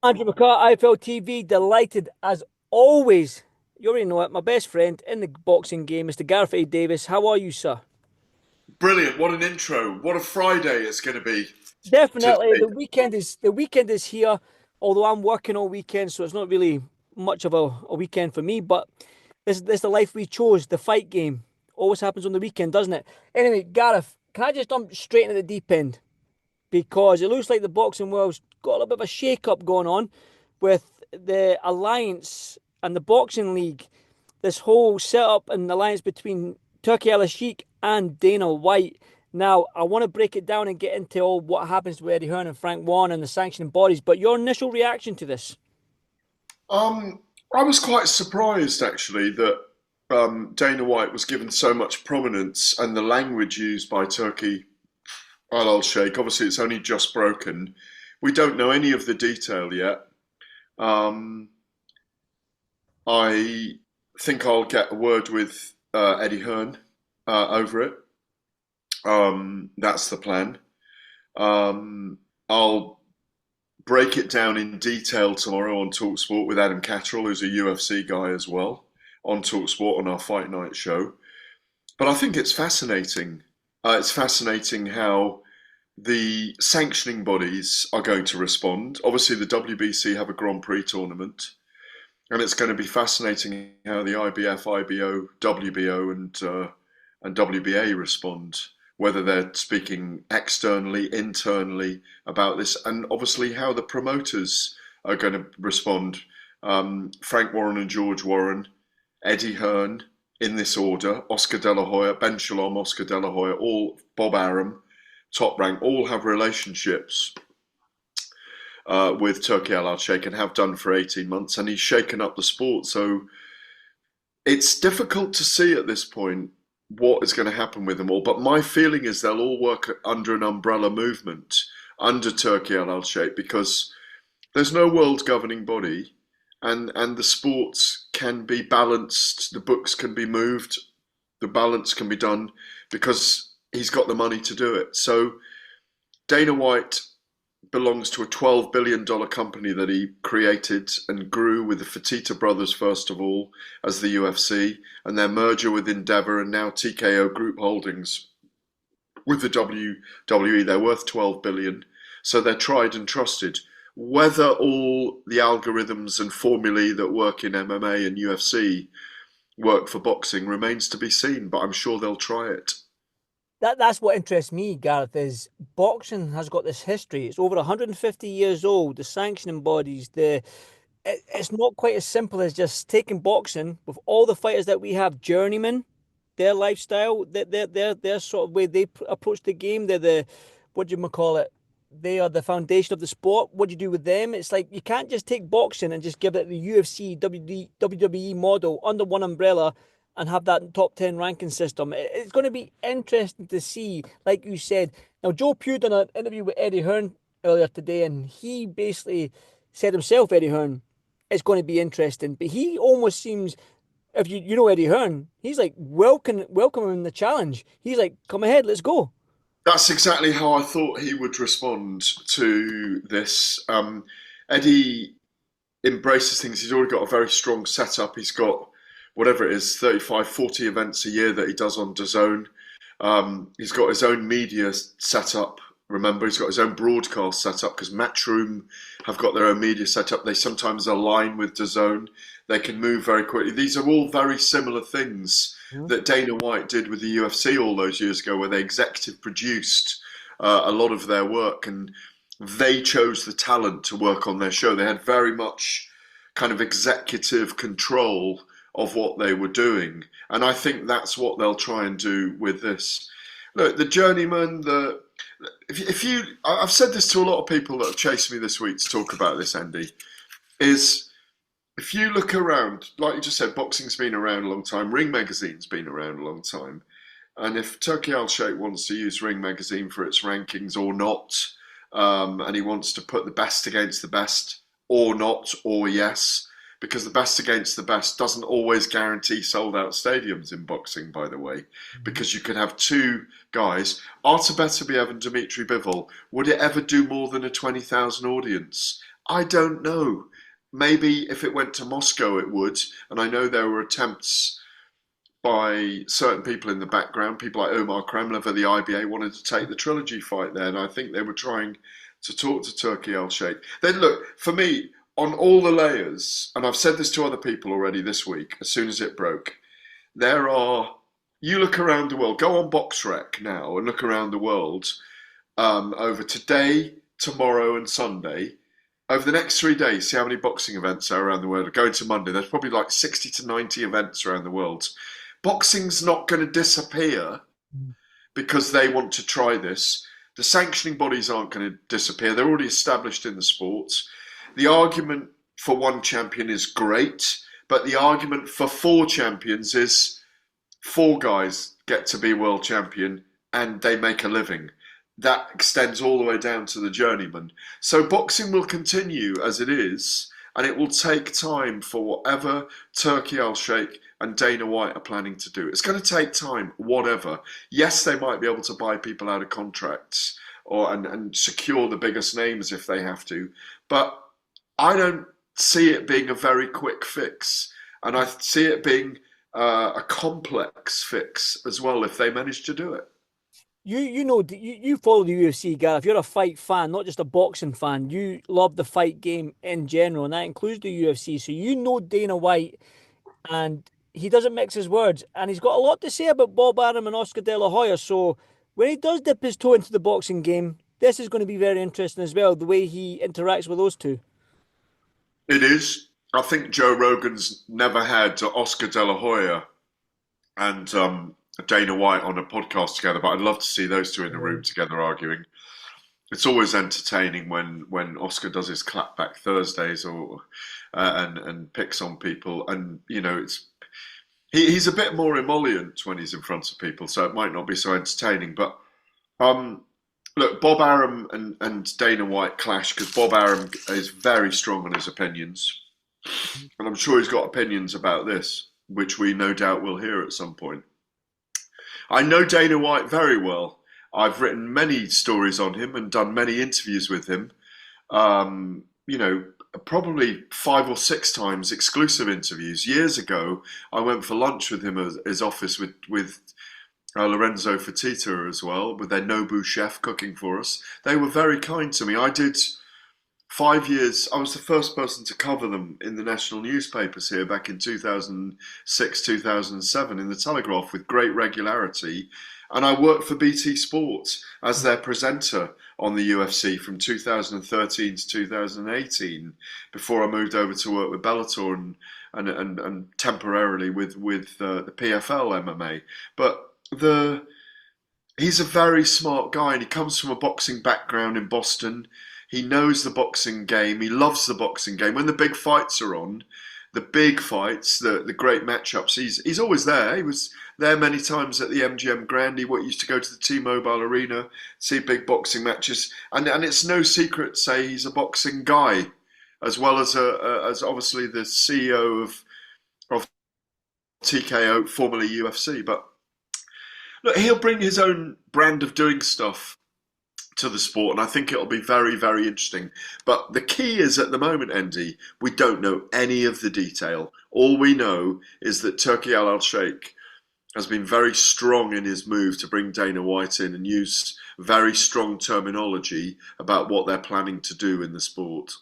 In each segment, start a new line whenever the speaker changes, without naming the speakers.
Andrew McCart, iFLTV, delighted as always. You already know it. My best friend in the boxing game, Mr. Gareth A. Davies. How are you, sir?
Brilliant. What an intro. What a Friday it's going to be
Definitely.
today.
The weekend is here. Although I'm working all weekend, so it's not really much of a weekend for me. But this is the life we chose. The fight game always happens on the weekend, doesn't it? Anyway, Gareth, can I just jump straight into the deep end? Because it looks like the boxing world's got a little bit of a shake-up going on with the alliance and the boxing league. This whole setup and alliance between Turki Alalshikh and Dana White. Now, I want to break it down and get into all what happens with Eddie Hearn and Frank Warren and the sanctioning bodies. But your initial reaction to this?
Um, I was quite surprised actually that Dana White was given so much prominence and the language used by Turki Alalshikh. Obviously, it's only just broken. We don't know any of the detail yet. Um, I think I'll get a word with Eddie Hearn over it. That's the plan. I'll break it down in detail tomorrow on Talksport with Adam Catterall, who's a UFC guy as well, on Talksport on our Fight Night show. But I think it's fascinating. It's fascinating how the sanctioning bodies are going to respond. Obviously, the WBC have a Grand Prix tournament, and it's going to be fascinating how the IBF, IBO, WBO, and WBA respond, whether they're speaking externally, internally about this, and obviously how the promoters are going to respond. Frank Warren and George Warren, Eddie Hearn, in this order, Oscar De La Hoya, Ben Shalom, Oscar De La Hoya, all Bob Arum, top rank, all have relationships with Turki Alalshikh and have done for 18 months, and he's shaken up the sport. So it's difficult to see at this point what is going to happen with them all. But my feeling is they'll all work under an umbrella movement under Turki Alalshikh because there's no world governing body, and the sports can be balanced, the books can be moved, the balance can be done because he's got the money to do it. So Dana White belongs to a $12 billion company that he created and grew with the Fertitta brothers, first of all, as the UFC, and their merger with Endeavour and now TKO Group Holdings with the WWE. They're worth $12 billion, so they're tried and trusted. Whether all the algorithms and formulae that work in MMA and UFC work for boxing remains to be seen, but I'm sure they'll try it.
That's what interests me, Gareth, is boxing has got this history. It's over 150 years old. The sanctioning bodies, it's not quite as simple as just taking boxing with all the fighters that we have, journeymen, their lifestyle, their sort of way they approach the game. They're the what do you call it? They are the foundation of the sport. What do you do with them? It's like you can't just take boxing and just give it the UFC, WWE model under one umbrella and have that top 10 ranking system. It's going to be interesting to see, like you said. Now, Joe Pugh done an interview with Eddie Hearn earlier today, and he basically said himself, Eddie Hearn, it's going to be interesting. But he almost seems, if you know Eddie Hearn, he's like welcoming the challenge. He's like, come ahead, let's go.
That's exactly how I thought he would respond to this. Eddie embraces things. He's already got a very strong setup. He's got whatever it is, 35, 40 events a year that he does on DAZN. He's got his own media set up. Remember, he's got his own broadcast set up because Matchroom have got their own media set up. They sometimes align with DAZN. They can move very quickly. These are all very similar things that Dana White did with the UFC all those years ago, where they executive produced a lot of their work and they chose the talent to work on their show. They had very much kind of executive control of what they were doing. And I think that's what they'll try and do with this. Look, the journeyman, if you, I've said this to a lot of people that have chased me this week to talk about this, Andy, is if you look around, like you just said, boxing's been around a long time, Ring Magazine's been around a long time. And if Turki Alalshikh wants to use Ring Magazine for its rankings or not, and he wants to put the best against the best or not, or yes, because the best against the best doesn't always guarantee sold out stadiums in boxing, by the way, because you could have two guys, Artur Beterbiev and Dmitry Bivol. Would it ever do more than a 20,000 audience? I don't know. Maybe if it went to Moscow, it would. And I know there were attempts by certain people in the background, people like Omar Kremlov of the IBA wanted to take the trilogy fight there, and I think they were trying to talk to Turki Alalshikh. Then look, for me, on all the layers, and I've said this to other people already this week, as soon as it broke, there are, you look around the world, go on BoxRec now and look around the world over today, tomorrow, and Sunday. Over the next 3 days, see how many boxing events are around the world. Going to Monday, there's probably like 60 to 90 events around the world. Boxing's not going to disappear because they want to try this. The sanctioning bodies aren't going to disappear. They're already established in the sport. The argument for one champion is great, but the argument for four champions is four guys get to be world champion and they make a living. That extends all the way down to the journeyman. So boxing will continue as it is, and it will take time for whatever Turki Alalshikh and Dana White are planning to do. It's going to take time, whatever. Yes, they might be able to buy people out of contracts and secure the biggest names if they have to, but I don't see it being a very quick fix, and I see it being a complex fix as well if they manage to do it.
You follow the UFC, Gareth. You're a fight fan, not just a boxing fan. You love the fight game in general, and that includes the UFC. So you know Dana White, and he doesn't mix his words, and he's got a lot to say about Bob Arum and Oscar De La Hoya. So when he does dip his toe into the boxing game, this is going to be very interesting as well, the way he interacts with those two.
It is. I think Joe Rogan's never had Oscar De La Hoya and Dana White on a podcast together, but I'd love to see those two in the room together arguing. It's always entertaining when Oscar does his clapback Thursdays or and picks on people, and you know he's a bit more emollient when he's in front of people, so it might not be so entertaining. But look, Bob Arum and Dana White clash because Bob Arum is very strong on his opinions, and I'm sure he's got opinions about this, which we no doubt will hear at some point. I know Dana White very well. I've written many stories on him and done many interviews with him. You know, probably 5 or 6 times exclusive interviews. Years ago, I went for lunch with him at his office with Lorenzo Fertitta as well, with their Nobu chef cooking for us. They were very kind to me. I did 5 years. I was the first person to cover them in the national newspapers here back in 2006, 2007 in the Telegraph with great regularity. And I worked for BT Sport as their presenter on the UFC from 2013 to 2018 before I moved over to work with Bellator and temporarily with the PFL MMA. But he's a very smart guy, and he comes from a boxing background in Boston. He knows the boxing game. He loves the boxing game. When the big fights are on, the big fights, the great matchups, he's always there. He was there many times at the MGM Grand. He used to go to the T-Mobile Arena, see big boxing matches, and it's no secret to say he's a boxing guy, as well as as obviously the CEO of TKO, formerly UFC. But look, he'll bring his own brand of doing stuff to the sport, and I think it'll be very, very interesting. But the key is at the moment, Andy, we don't know any of the detail. All we know is that Turki Alalshikh has been very strong in his move to bring Dana White in and use very strong terminology about what they're planning to do in the sport.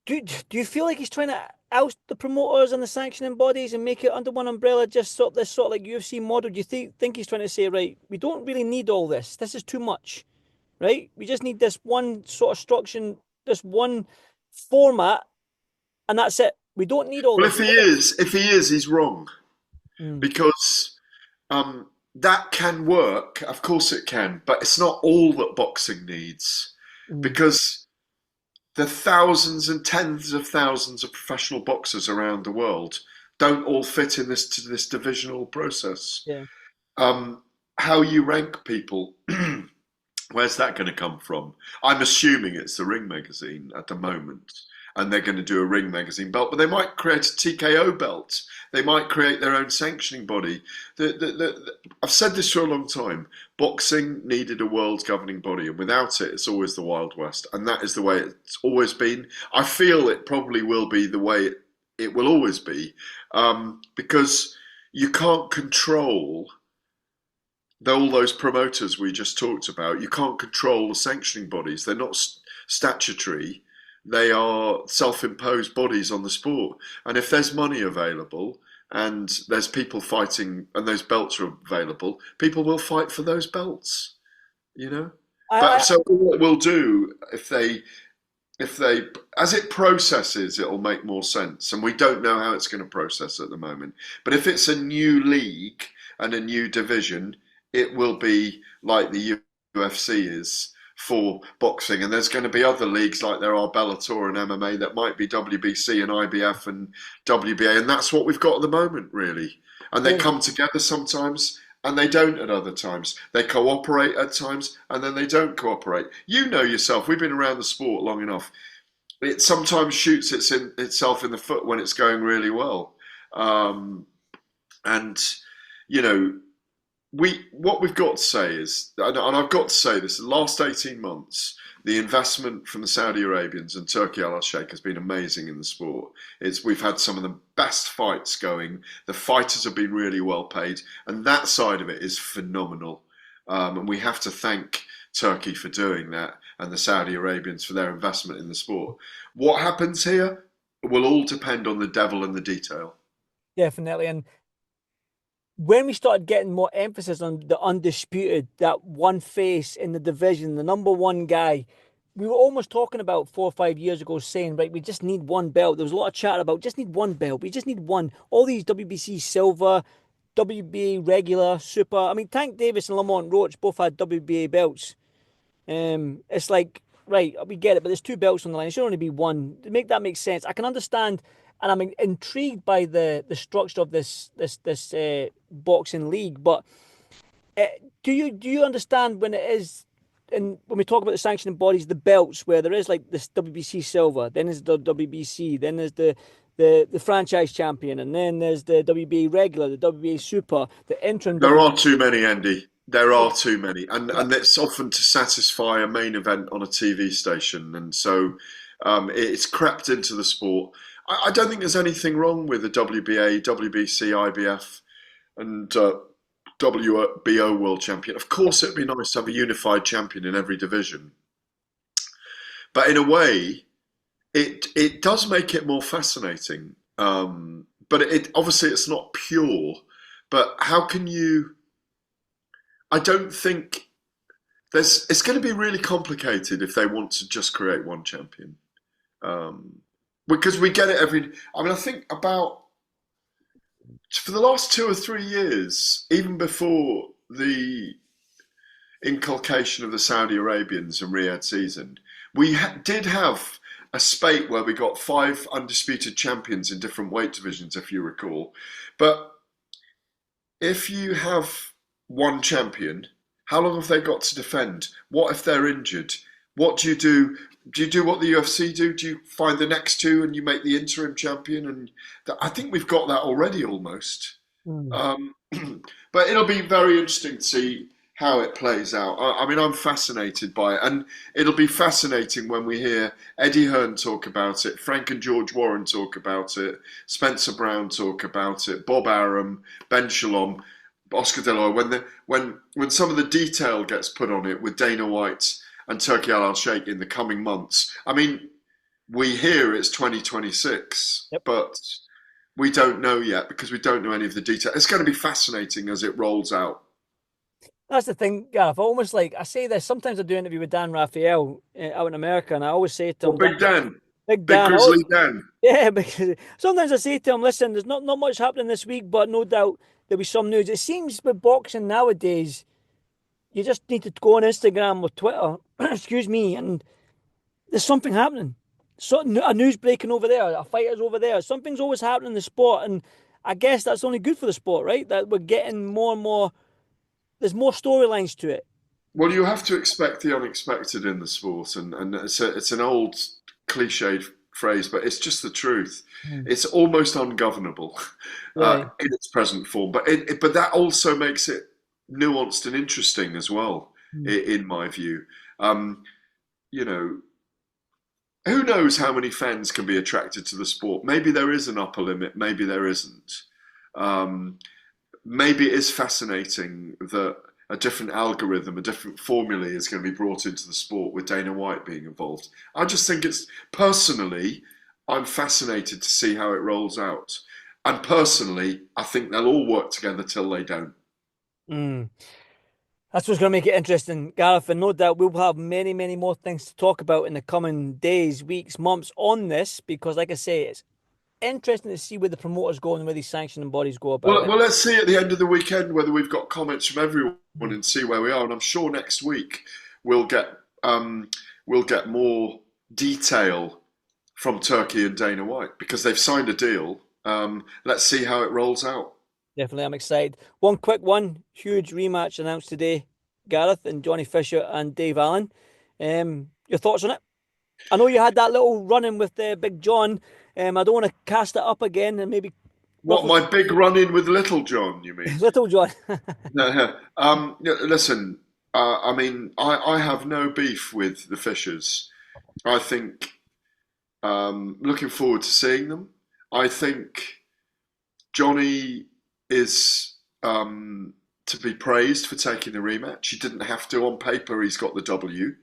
Do you feel like he's trying to oust the promoters and the sanctioning bodies and make it under one umbrella, just sort of this sort of like UFC model? Do you think he's trying to say, right, we don't really need all this. This is too much, right? We just need this one sort of structure, this one format, and that's it. We don't need all
Well,
this.
if he is, he's wrong
Mm,
because that can work. Of course, it can, but it's not all that boxing needs
mm,
because the thousands and tens of thousands of professional boxers around the world don't all fit in this divisional process.
yeah.
How you rank people, where's that going to come from? I'm assuming it's the Ring magazine at the moment, and they're going to do a Ring Magazine belt, but they might create a TKO belt. They might create their own sanctioning body. I've said this for a long time. Boxing needed a world governing body, and without it, it's always the Wild West, and that is the way it's always been. I feel it probably will be the way it will always be, because you can't control all those promoters we just talked about. You can't control the sanctioning bodies. They're not statutory. They are self-imposed bodies on the sport. And if there's money available and there's people fighting and those belts are available, people will fight for those belts, you know? But
I
so what we'll do if they as it processes, it'll make more sense. And we don't know how it's going to process at the moment. But if it's a new league and a new division, it will be like the UFC is for boxing, and there's going to be other leagues like there are Bellator and MMA that might be WBC and IBF and WBA, and that's what we've got at the moment, really. And they
yeah,
come together sometimes, and they don't at other times. They cooperate at times, and then they don't cooperate. You know yourself, we've been around the sport long enough. It sometimes shoots itself in the foot when it's going really well. And, you know, what we've got to say is, and I've got to say this, the last 18 months, the investment from the Saudi Arabians and Turki Alalshikh has been amazing in the sport. We've had some of the best fights going. The fighters have been really well paid, and that side of it is phenomenal. And we have to thank Turkey for doing that and the Saudi Arabians for their investment in the sport. What happens here will all depend on the devil in the detail.
definitely. And when we started getting more emphasis on the undisputed, that one face in the division, the number one guy, we were almost talking about 4 or 5 years ago saying, right, we just need one belt. There was a lot of chat about just need one belt. We just need one. All these WBC silver, WBA regular, super. I mean, Tank Davis and Lamont Roach both had WBA belts. It's like, right, we get it, but there's two belts on the line. It should only be one. To make that make sense, I can understand, and I'm intrigued by the structure of this boxing league. But uh, do you understand when it is, and when we talk about the sanctioning bodies, the belts where there is like this WBC silver, then there's the WBC, then there's the franchise champion, and then there's the WBA regular, the WBA super, the interim
There
WBA.
are too many, Andy. There
Yeah,
are too many, and
yeah.
it's often to satisfy a main event on a TV station, and so it's crept into the sport. I don't think there's anything wrong with the WBA, WBC, IBF, and WBO world champion. Of course, it'd be nice to have a unified champion in every division, but in a way, it does make it more fascinating. But it obviously it's not pure. But how can you? I don't think there's. It's going to be really complicated if they want to just create one champion, um, because we get it every. I mean, I think about for the last 2 or 3 years, even before the inculcation of the Saudi Arabians and Riyadh season, we did have a spate where we got five undisputed champions in different weight divisions, if you recall. But if you have one champion, how long have they got to defend? What if they're injured? What do you do? Do you do what the UFC do? Do you find the next two and you make the interim champion? And I think we've got that already almost.
Hmm.
Um, but it'll be very interesting to see how it plays out. I mean, I'm fascinated by it, and it'll be fascinating when we hear Eddie Hearn talk about it, Frank and George Warren talk about it, Spencer Brown talk about it, Bob Arum, Ben Shalom, Oscar De La Hoya, when some of the detail gets put on it with Dana White and Turki Al-Sheikh in the coming months. I mean, we hear it's 2026,
Yep.
but we don't know yet because we don't know any of the detail. It's going to be fascinating as it rolls out.
That's the thing, Gareth. I almost like I say this. Sometimes I do an interview with Dan Raphael out in America, and I always say to
Well,
him, Dan,
Big Dan,
Big
Big
Dan,
Grizzly Dan.
yeah, because sometimes I say to him, listen, there's not much happening this week, but no doubt there'll be some news. It seems with boxing nowadays, you just need to go on Instagram or Twitter, excuse me, and there's something happening. So a news breaking over there, a fighter's over there. Something's always happening in the sport, and I guess that's only good for the sport, right? That we're getting more and more. There's more storylines to it.
Well, you have to expect the unexpected in the sport, and it's an old cliched phrase, but it's just the truth.
Mm.
It's almost ungovernable
Right.
in its present form, but that also makes it nuanced and interesting as well,
Mm.
in my view. Um, you know, who knows how many fans can be attracted to the sport? Maybe there is an upper limit, maybe there isn't. Um, Maybe it is fascinating that a different algorithm, a different formula is going to be brought into the sport with Dana White being involved. I just think it's personally, I'm fascinated to see how it rolls out. And personally, I think they'll all work together till they don't.
Mm. That's what's going to make it interesting, Gareth. And no doubt we'll have many, many more things to talk about in the coming days, weeks, months on this, because, like I say, it's interesting to see where the promoters go and where these sanctioning bodies go about
Well,
it.
well, let's see at the end of the weekend whether we've got comments from everyone
Mm.
and see where we are. And I'm sure next week we'll get um, we'll get more detail from Turkey and Dana White because they've signed a deal. Let's see how it rolls out.
Definitely, I'm excited. One quick one, huge rematch announced today, Gareth and Johnny Fisher and Dave Allen. Your thoughts on it? I know you had that little run-in with Big John. I don't want to cast it up again and maybe
What,
ruffle
my big run in with Little John, you mean?
Little John.
No, yeah, listen, I mean, I have no beef with the Fishers. I think looking forward to seeing them. I think Johnny is to be praised for taking the rematch. He didn't have to on paper. He's got the W,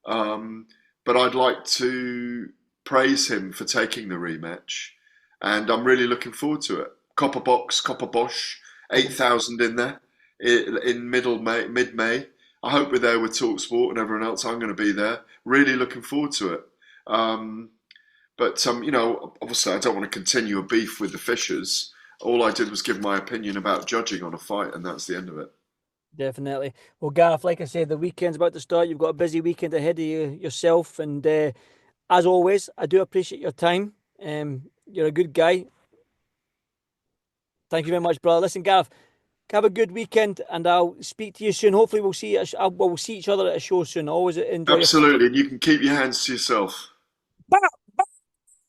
um, but I'd like to praise him for taking the rematch, and I'm really looking forward to it. Copper box, copper bosh, 8,000 in there in middle May, mid May. I hope we're there with Talksport and everyone else. I'm going to be there. Really looking forward to it. Um, but you know, obviously, I don't want to continue a beef with the Fishers. All I did was give my opinion about judging on a fight, and that's the end of it.
Definitely. Well, Gareth, like I said, the weekend's about to start. You've got a busy weekend ahead of you yourself. And as always, I do appreciate your time. You're a good guy. Thank you very much, brother. Listen, Gareth, have a good weekend and I'll speak to you soon. Hopefully, we'll see, we'll see each other at a show soon. I always enjoy your.
Absolutely, and you can keep your hands to yourself.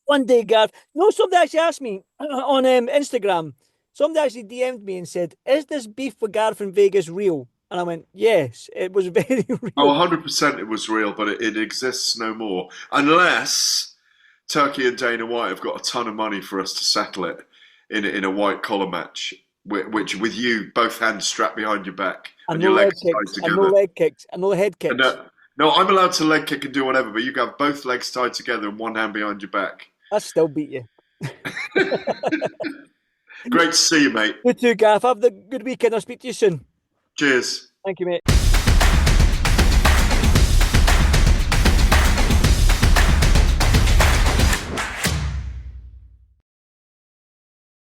One day, Gareth. No, somebody actually asked me on Instagram. Somebody actually DM'd me and said, "Is this beef with Gareth in Vegas real?" And I went, "Yes, it was very
Oh,
real."
100% it was real, but it exists no more. Unless Turkey and Dana White have got a ton of money for us to settle it in a white collar match, which with you both hands strapped behind your back
And
and
no
your
leg
legs tied
kicks, and no
together.
leg kicks, and no head
And
kicks.
no, I'm allowed to leg kick and do whatever, but you can have both legs tied together and one hand behind your back.
I still beat you.
Great to see you, mate.
You too, Gareth. Have the good weekend. I'll speak to you soon.
Cheers.
Thank you, mate.